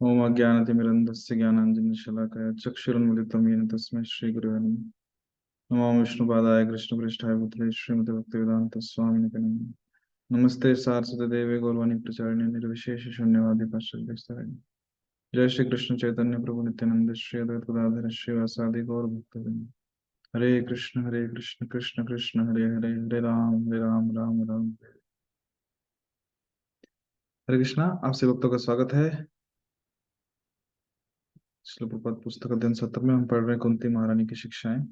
ओम अज्ञानतिमिरन्धस्य ज्ञानाञ्जनशलाकया चक्षुरुन्मिलितं येन तस्मै श्रीगुरवे नमः। नमो विष्णुपादाय कृष्णपृष्ठाय भूतले श्रीमते भक्तिवेदान्त स्वामिने नमः। नमस्ते सारस्वती देवे गौरवाणी प्रचारिणे निर्विशेष शून्यवादी पाश्चात्य। जय श्री कृष्ण चैतन्य प्रभु नित्यानंद श्री अद्वैत गदाधर श्रीवासादि गौर भक्तवृंद। हरे कृष्ण कृष्ण कृष्ण हरे हरे, हरे राम राम राम हरे। हरे कृष्णा, आपसे भक्तों का स्वागत है। श्रील प्रभुपाद पुस्तक अध्ययन सत्र में हम पढ़ रहे हैं कुंती महारानी की शिक्षाएं।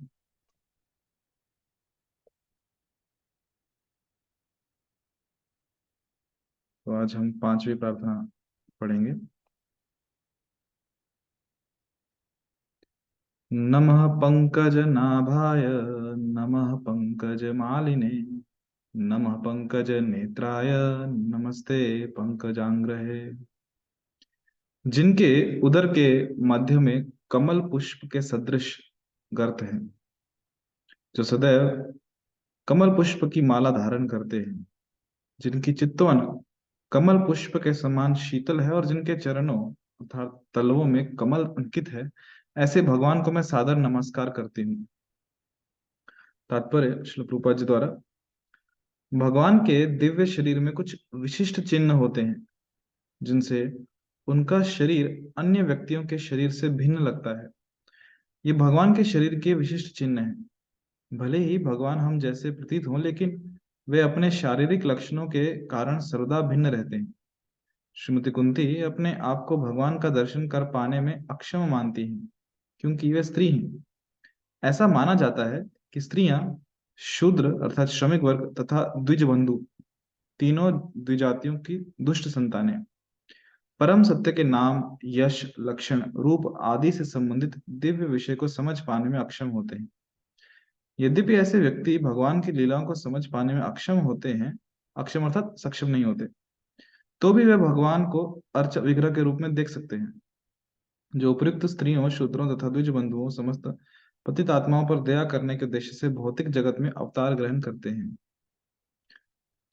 तो आज हम पांचवी प्रार्थना पढ़ेंगे। नमः पंकजनाभाय नमः पंकजमालिने नमः पंकजनेत्राय नमस्ते पंकजांग्रहे। जिनके उदर के मध्य में कमल पुष्प के सदृश गर्त हैं, जो सदैव कमल पुष्प की माला धारण करते हैं, जिनकी चितवन कमल पुष्प के समान शीतल है और जिनके चरणों अर्थात तलवों में कमल अंकित है, ऐसे भगवान को मैं सादर नमस्कार करती हूँ। तात्पर्य श्रील प्रभुपाद जी द्वारा, भगवान के दिव्य शरीर में कुछ विशिष्ट चिन्ह होते हैं जिनसे उनका शरीर अन्य व्यक्तियों के शरीर से भिन्न लगता है। ये भगवान के शरीर के विशिष्ट चिन्ह हैं। भले ही भगवान हम जैसे प्रतीत हों, लेकिन वे अपने शारीरिक लक्षणों के कारण सर्वदा भिन्न रहते हैं। श्रीमती कुंती अपने आप को भगवान का दर्शन कर पाने में अक्षम मानती हैं, क्योंकि वे स्त्री हैं। ऐसा माना जाता है कि स्त्रियां शूद्र अर्थात श्रमिक वर्ग तथा द्विज बंधु, तीनों द्विजातियों की दुष्ट संतानें, परम सत्य के नाम, यश, लक्षण, रूप आदि से संबंधित दिव्य विषय को समझ पाने में अक्षम होते हैं। यद्यपि ऐसे व्यक्ति भगवान की लीलाओं को समझ पाने में अक्षम होते हैं, अक्षम अर्थात सक्षम नहीं होते, तो भी वे भगवान को अर्च विग्रह के रूप में देख सकते हैं, जो उपयुक्त स्त्रियों, शूद्रों तथा द्विज बंधुओं, समस्त पतित आत्माओं पर दया करने के उद्देश्य से भौतिक जगत में अवतार ग्रहण करते हैं।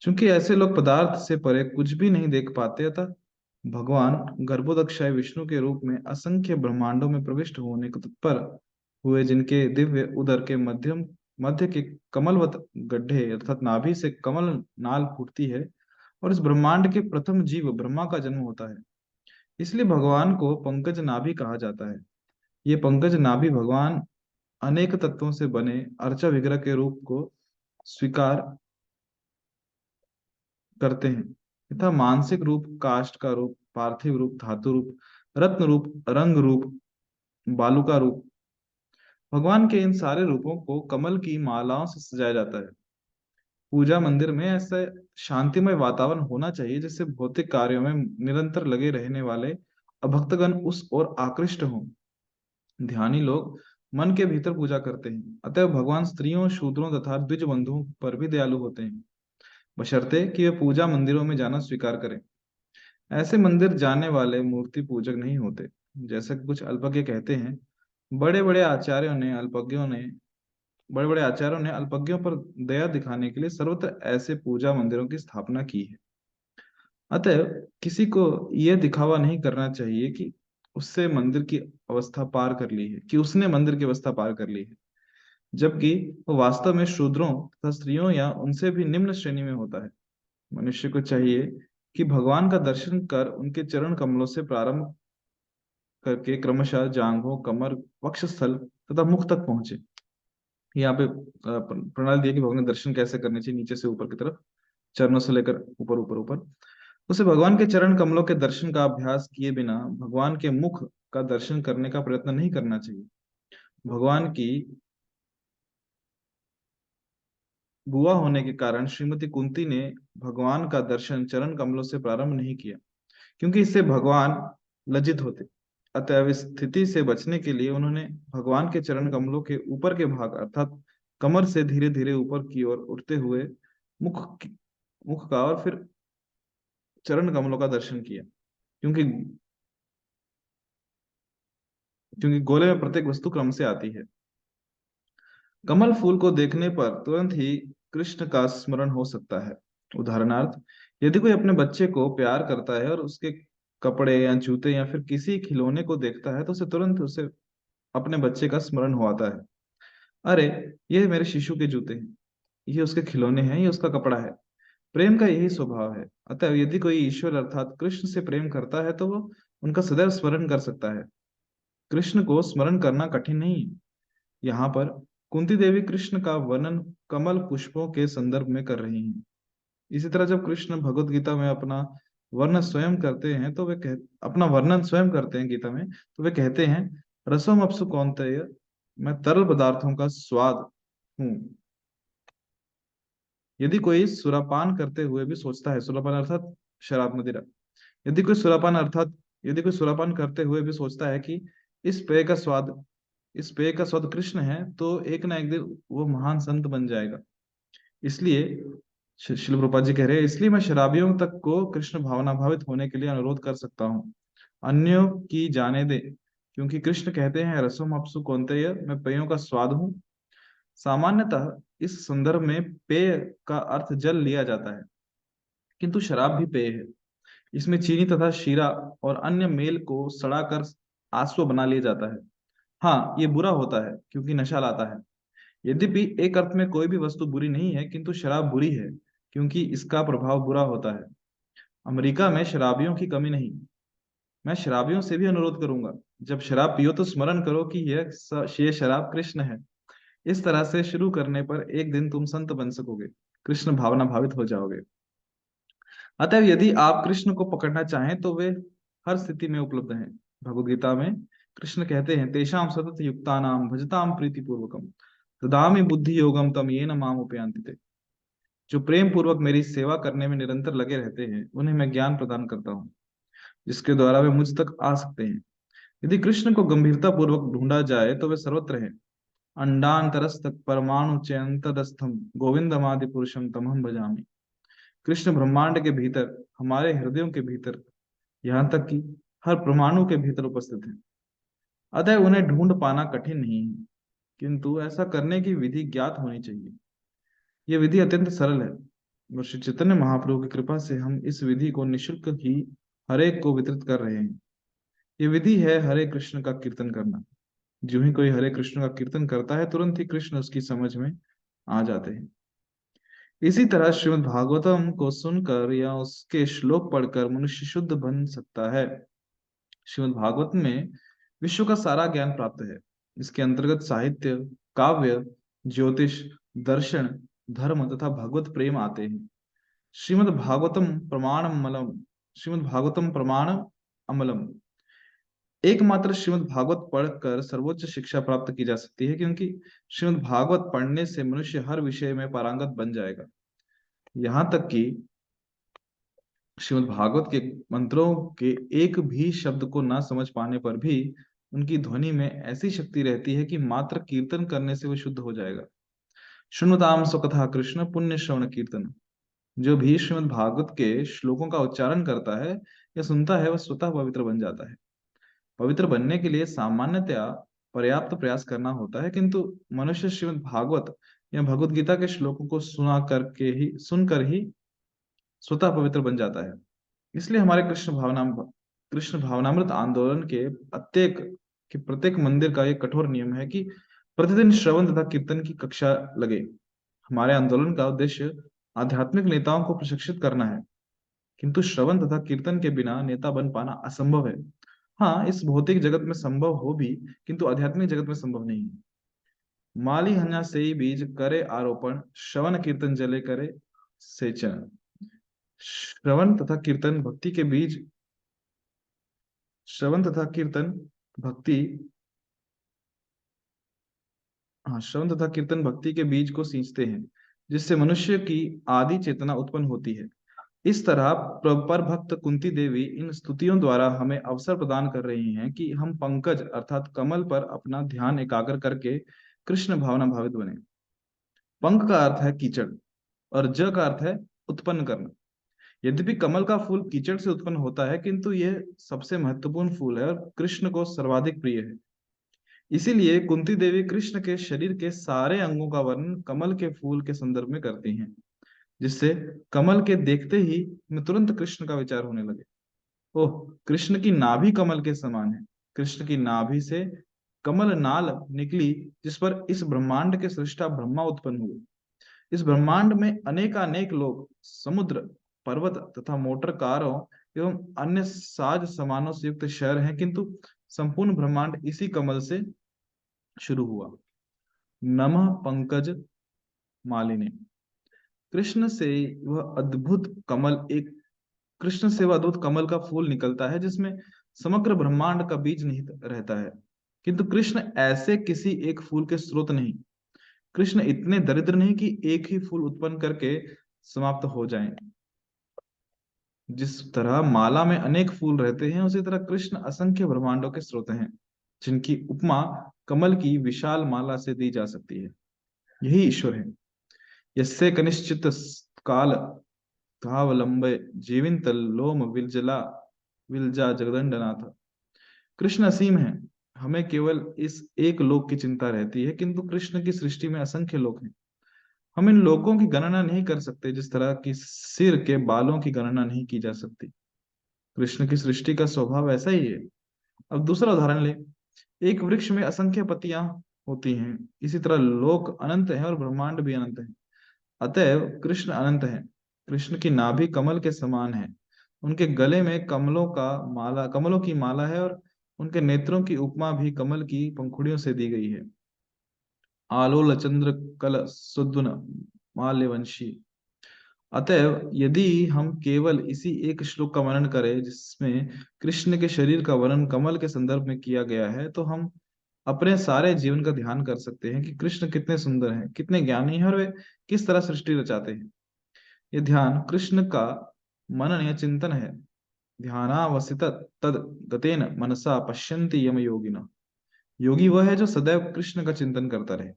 चूंकि ऐसे लोग पदार्थ से परे कुछ भी नहीं देख पाते, अतः भगवान गर्भोदक्षाय विष्णु के रूप में असंख्य ब्रह्मांडों में प्रविष्ट होने को तत्पर हुए, जिनके दिव्य उदर के मध्य के कमलवत गड्ढे अर्थात नाभि से कमल नाल फूटती है, और इस ब्रह्मांड के प्रथम जीव ब्रह्मा का जन्म होता है। इसलिए भगवान को पंकज नाभि कहा जाता है। ये पंकज नाभि भगवान अनेक तत्वों से बने अर्चा विग्रह के रूप को स्वीकार करते हैं, तथा मानसिक रूप, काष्ठ का रूप, पार्थिव रूप, धातु रूप, रत्न रूप, रंग रूप, बालुका रूप, भगवान के इन सारे रूपों को कमल की मालाओं से सजाया जाता है। पूजा मंदिर में ऐसा शांतिमय वातावरण होना चाहिए जिससे भौतिक कार्यों में निरंतर लगे रहने वाले अभक्तगण उस ओर आकृष्ट हों। ध्यानी लोग मन के भीतर पूजा करते हैं, अतः भगवान स्त्रियों, शूद्रों तथा द्विज बंधुओं पर भी दयालु होते हैं, बशर्ते कि वे पूजा मंदिरों में जाना स्वीकार करें। ऐसे मंदिर जाने वाले मूर्ति पूजक नहीं होते। जैसा कि कुछ अल्पज्ञ कहते हैं, बड़े बड़े आचार्यों ने अल्पज्ञों ने बड़े बड़े आचार्यों ने अल्पज्ञों पर दया दिखाने के लिए सर्वत्र ऐसे पूजा मंदिरों की स्थापना की है। अतः किसी को यह दिखावा नहीं करना चाहिए कि उससे मंदिर की अवस्था पार कर ली है, कि उसने मंदिर की अवस्था पार कर ली है, जबकि वो वास्तव में शूद्रों तथा स्त्रियों या उनसे भी निम्न श्रेणी में होता है। मनुष्य को चाहिए कि भगवान का दर्शन कर उनके चरण कमलों से प्रारंभ करके क्रमशः जांघों, कमर, वक्षस्थल तथा मुख तक पहुंचे। यहाँ पे प्रणाली दी है कि भगवान के दर्शन कैसे करने चाहिए, नीचे से ऊपर की तरफ, चरणों से लेकर ऊपर ऊपर ऊपर। उसे भगवान के चरण कमलों के दर्शन का अभ्यास किए बिना भगवान के मुख का दर्शन करने का प्रयत्न नहीं करना चाहिए। भगवान की बुआ होने के कारण श्रीमती कुंती ने भगवान का दर्शन चरण कमलों से प्रारंभ नहीं किया, क्योंकि इससे भगवान लज्जित होते। अतः इस स्थिति से बचने के लिए उन्होंने भगवान के चरण कमलों के ऊपर के भाग अर्थात कमर से धीरे धीरे ऊपर की ओर उठते हुए मुख का और फिर चरण कमलों का दर्शन किया, क्योंकि क्योंकि गोले में प्रत्येक वस्तु क्रम से आती है। कमल फूल को देखने पर तुरंत ही कृष्ण का स्मरण हो सकता है। उदाहरणार्थ, यदि कोई अपने बच्चे को प्यार करता है और उसके कपड़े या जूते या फिर किसी खिलौने को देखता है तो उसे तुरंत उसे अपने बच्चे का स्मरण हो आता है। अरे, ये मेरे शिशु के जूते हैं, ये उसके खिलौने हैं, ये उसका कपड़ा है। प्रेम का यही स्वभाव है। अतः यदि कोई ईश्वर अर्थात कृष्ण से प्रेम करता है तो वो उनका सदैव स्मरण कर सकता है। कृष्ण को स्मरण करना कठिन नहीं है। यहाँ पर कुंती देवी कृष्ण का वर्णन कमल पुष्पों के संदर्भ में कर रही हैं। इसी तरह जब कृष्ण भगवत गीता में अपना वर्णन स्वयं करते हैं गीता में, तो वे कहते हैं, रसोम अप्सु कौन्तेय, मैं तरल पदार्थों का स्वाद हूँ। यदि कोई सुरापान करते हुए भी सोचता है, सुरापान अर्थात शराब मदिरा, यदि कोई सुरापान अर्थात यदि कोई सुरापान करते हुए भी सोचता है कि इस पेय का स्वाद इस पेय का स्वाद कृष्ण है, तो एक ना एक दिन वो महान संत बन जाएगा। इसलिए शिल प्रभुपाद जी कह रहे हैं, इसलिए मैं शराबियों तक को कृष्ण भावना भावित होने के लिए अनुरोध कर सकता हूँ। अन्यों की जाने दे, क्योंकि कृष्ण कहते हैं, रसोम अप्सु कौन्तेय, मैं पेयों का स्वाद हूँ। सामान्यतः इस संदर्भ में पेय का अर्थ जल लिया जाता है, किंतु शराब भी पेय है। इसमें चीनी तथा शीरा और अन्य मेल को सड़ाकर आसव बना लिया जाता है। हाँ, ये बुरा होता है क्योंकि नशा लाता है। यद्यपि एक अर्थ में कोई भी वस्तु बुरी नहीं है, किंतु शराब बुरी है क्योंकि इसका प्रभाव बुरा होता है। अमेरिका में शराबियों की कमी नहीं। मैं शराबियों से भी अनुरोध करूंगा, जब शराब पियो तो स्मरण करो कि ये शराब कृष्ण है। इस तरह से शुरू करने पर एक दिन तुम संत बन सकोगे, कृष्ण भावना भावित हो जाओगे। अतः यदि आप कृष्ण को पकड़ना चाहें तो वे हर स्थिति में उपलब्ध हैं। भगवद गीता में कृष्ण कहते हैं, तेषां सतत युक्तानां भजतां प्रीति पूर्वकम ददामि बुद्धि योगम तम येन माम उपयान्ति ते। जो प्रेम पूर्वक मेरी सेवा करने में निरंतर लगे रहते हैं, उन्हें मैं ज्ञान प्रदान करता हूँ, जिसके द्वारा वे मुझ तक आ सकते हैं। यदि कृष्ण को गंभीरता पूर्वक ढूंढा जाए तो वे सर्वत्र हैं। अंडांतरस्तक परमाणु चयंतदस्थम गोविंदमादि पुरुषम तमहम भजामि। कृष्ण ब्रह्मांड के भीतर, हमारे हृदयों के भीतर, यहाँ तक कि हर परमाणु के भीतर उपस्थित है। अतः उन्हें ढूंढ पाना कठिन नहीं है, किंतु ऐसा करने की विधि ज्ञात होनी चाहिए। यह विधि अत्यंत सरल है और श्री चैतन्य महाप्रभु की कृपा से हम इस विधि को निःशुल्क ही हरेक को वितरित कर रहे हैं। ये विधि है हरे कृष्ण का कीर्तन करना। जो ही कोई हरे कृष्ण का कीर्तन करता है, तुरंत ही कृष्ण उसकी समझ में आ जाते हैं। इसी तरह श्रीमद् भागवतम को सुनकर या उसके श्लोक पढ़कर मनुष्य शुद्ध बन सकता है। श्रीमद् भागवत में विश्व का सारा ज्ञान प्राप्त है। इसके अंतर्गत साहित्य, काव्य, ज्योतिष, दर्शन, धर्म तथा भगवत प्रेम आते हैं। श्रीमद् भागवतम प्रमाणमलम श्रीमद् भागवतम प्रमाण अमलम। एकमात्र श्रीमद् भागवत पढ़कर सर्वोच्च शिक्षा प्राप्त की जा सकती है, क्योंकि श्रीमद् भागवत पढ़ने से मनुष्य हर विषय में पारंगत बन जाएगा। यहाँ तक कि श्रीमद् भागवत के मंत्रों के एक भी शब्द को न समझ पाने पर भी उनकी ध्वनि में ऐसी शक्ति रहती है कि मात्र कीर्तन करने से वो शुद्ध हो जाएगा। शृणुताम स्वकथा कृष्ण पुण्य श्रवण कीर्तन। जो भी श्रीमद् भागवत के श्लोकों का उच्चारण करता है या सुनता है, वह स्वतः पवित्र बन जाता है। पवित्र बनने के लिए सामान्यतया पर्याप्त प्रयास करना होता है, किंतु मनुष्य श्रीमद् भागवत या भगवत गीता के श्लोकों को सुनकर ही स्वतः पवित्र बन जाता है। इसलिए हमारे कृष्ण भावनामृत आंदोलन के प्रत्येक मंदिर का एक कठोर नियम है कि प्रतिदिन श्रवण तथा कीर्तन की कक्षा लगे। हमारे आंदोलन का उद्देश्य आध्यात्मिक नेताओं को प्रशिक्षित करना है, किंतु श्रवण तथा कीर्तन के बिना नेता बन पाना असंभव है। हाँ, इस भौतिक जगत में संभव हो भी, किंतु आध्यात्मिक जगत में संभव नहीं है। माली हन्या से ही बीज करे आरोपण, श्रवण कीर्तन जले करे सेचन। श्रवण तथा कीर्तन भक्ति के बीज श्रवण तथा कीर्तन भक्ति श्रवण तथा कीर्तन भक्ति के बीज को सींचते हैं, जिससे मनुष्य की आदि चेतना उत्पन्न होती है। इस तरह पर भक्त कुंती देवी इन स्तुतियों द्वारा हमें अवसर प्रदान कर रही हैं कि हम पंकज अर्थात कमल पर अपना ध्यान एकाग्र करके कृष्ण भावना भावित बने। पंक का अर्थ है कीचड़ और ज का अर्थ है उत्पन्न करना। यद्यपि कमल का फूल कीचड़ से उत्पन्न होता है, किंतु यह सबसे महत्वपूर्ण फूल है और कृष्ण को सर्वाधिक प्रिय है। इसीलिए कुंती देवी कृष्ण के शरीर के सारे अंगों का वर्णन कमल के फूल के संदर्भ में करती हैं, जिससे कमल के देखते ही में तुरंत कृष्ण का विचार होने लगे। ओह, कृष्ण की नाभि कमल के समान है। कृष्ण की नाभि से कमल नाल निकली, जिस पर इस ब्रह्मांड के सृष्टा ब्रह्मा उत्पन्न हुए। इस ब्रह्मांड में अनेकानेक लोग, समुद्र, पर्वत तथा मोटर कारों एवं अन्य साज सामानों से युक्त शहर हैं, किंतु संपूर्ण ब्रह्मांड इसी कमल से शुरू हुआ। नमः पंकज मालिनी। कृष्ण से वह अद्भुत कमल एक कृष्ण से वह अद्भुत कमल का फूल निकलता है, जिसमें समग्र ब्रह्मांड का बीज निहित रहता है। किंतु कृष्ण ऐसे किसी एक फूल के स्रोत नहीं। कृष्ण इतने दरिद्र नहीं कि एक ही फूल उत्पन्न करके समाप्त हो जाएं। जिस तरह माला में अनेक फूल रहते हैं, उसी तरह कृष्ण असंख्य ब्रह्मांडों के स्रोत हैं, जिनकी उपमा कमल की विशाल माला से दी जा सकती है। यही ईश्वर है। यस्य कनिश्चित काल धावलंबे जीवित लोम विलजला विलजा जगदंडनाथ। कृष्ण असीम है। हमें केवल इस एक लोक की चिंता रहती है, किंतु कृष्ण की सृष्टि में असंख्य लोक हैं। हम इन लोकों की गणना नहीं कर सकते, जिस तरह की सिर के बालों की गणना नहीं की जा सकती। कृष्ण की सृष्टि का स्वभाव ऐसा ही है। अब दूसरा उदाहरण ले। एक वृक्ष में असंख्य पत्तियां होती हैं, इसी तरह लोक अनंत है और ब्रह्मांड भी अनंत है। अतएव कृष्ण अनंत है। कृष्ण की नाभि कमल के समान है। उनके गले में कमलों की माला है, और उनके नेत्रों की उपमा भी कमल की पंखुड़ियों से दी गई है। आलोल चंद्र कल सुदन माल्यवंशी। अतएव यदि हम केवल इसी एक श्लोक का वर्णन करें, जिसमें कृष्ण के शरीर का वर्णन कमल के संदर्भ में किया गया है, तो हम अपने सारे जीवन का ध्यान कर सकते हैं कि कृष्ण कितने सुंदर हैं, कितने ज्ञानी हैं, और वे किस तरह सृष्टि रचाते हैं। ये ध्यान कृष्ण का मनन या चिंतन है। ध्यानावसित तद गतेन मनसा पश्यन्ति यम योगिना। योगी वह है जो सदैव कृष्ण का चिंतन करता रहे।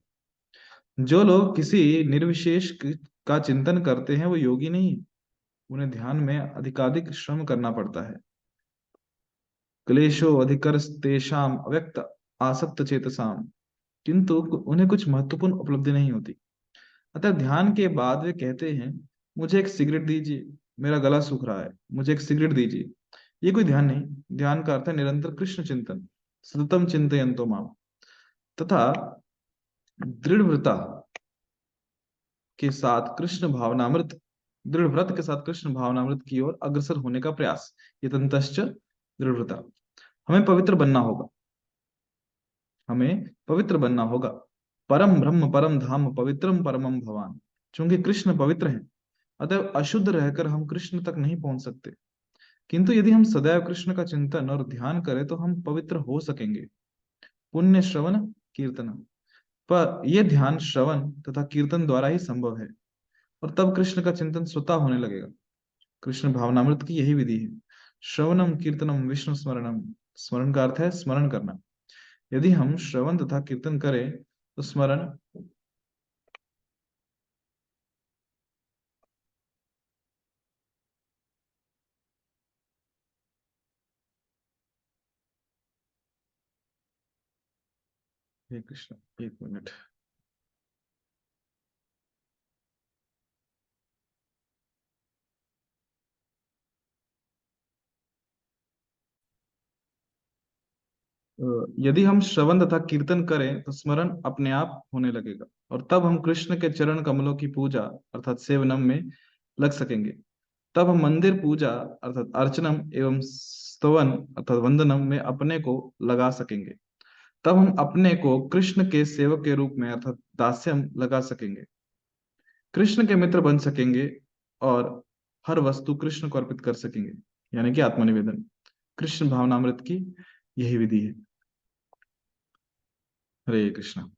जो लोग किसी निर्विशेष का चिंतन करते हैं, वो योगी नहीं। उन्हें ध्यान में अधिकाधिक श्रम करना पड़ता है। क्लेशो अधिकर तेषाम अव्यक्त आसक्त चेतसाम। किंतु उन्हें कुछ महत्वपूर्ण उपलब्धि नहीं होती। अतः ध्यान के बाद वे कहते हैं, मुझे एक सिगरेट दीजिए, मेरा गला सूख रहा है, मुझे एक सिगरेट दीजिए। ये कोई ध्यान नहीं। ध्यान का अर्थ है निरंतर कृष्ण चिंतन, सततम चिंतयन्तो माम, तथा दृढ़व्रता के साथ कृष्ण भावनामृत दृढ़ व्रत के साथ कृष्ण भावनामृत की ओर अग्रसर होने का प्रयास। ये तंतश्च दृढ़व्रता। हमें पवित्र बनना होगा। हमें पवित्र बनना होगा। परम ब्रह्म परम धाम पवित्रम परमम भवान। चूंकि कृष्ण पवित्र हैं, अतः अशुद्ध रहकर हम कृष्ण तक नहीं पहुंच सकते। किंतु यदि हम सदैव कृष्ण का चिंतन और ध्यान करें, तो हम पवित्र हो सकेंगे। पुण्य श्रवण कीर्तन। पर यह ध्यान श्रवण तथा कीर्तन द्वारा ही संभव है, और तब कृष्ण का चिंतन स्वतः होने लगेगा। कृष्ण भावनामृत की यही विधि है। श्रवणम कीर्तनम विष्णु स्मरणम। स्मरण का अर्थ है स्मरण करना। यदि हम श्रवण तथा कीर्तन करें, तो स्मरण। हे कृष्ण, एक मिनट। यदि हम श्रवण तथा कीर्तन करें, तो स्मरण अपने आप होने लगेगा, और तब हम कृष्ण के चरण कमलों की पूजा अर्थात सेवनम में लग सकेंगे। तब हम मंदिर पूजा अर्थात अर्चनम एवं स्तवन अर्थात वंदनम में अपने को लगा सकेंगे। तब हम अपने को कृष्ण के सेवक के रूप में अर्थात दास्यम लगा सकेंगे। कृष्ण के मित्र बन सकेंगे, और हर वस्तु कृष्ण को अर्पित कर सकेंगे, यानी कि आत्मनिवेदन। कृष्ण भावनामृत की यही विधि है। हरे कृष्ण।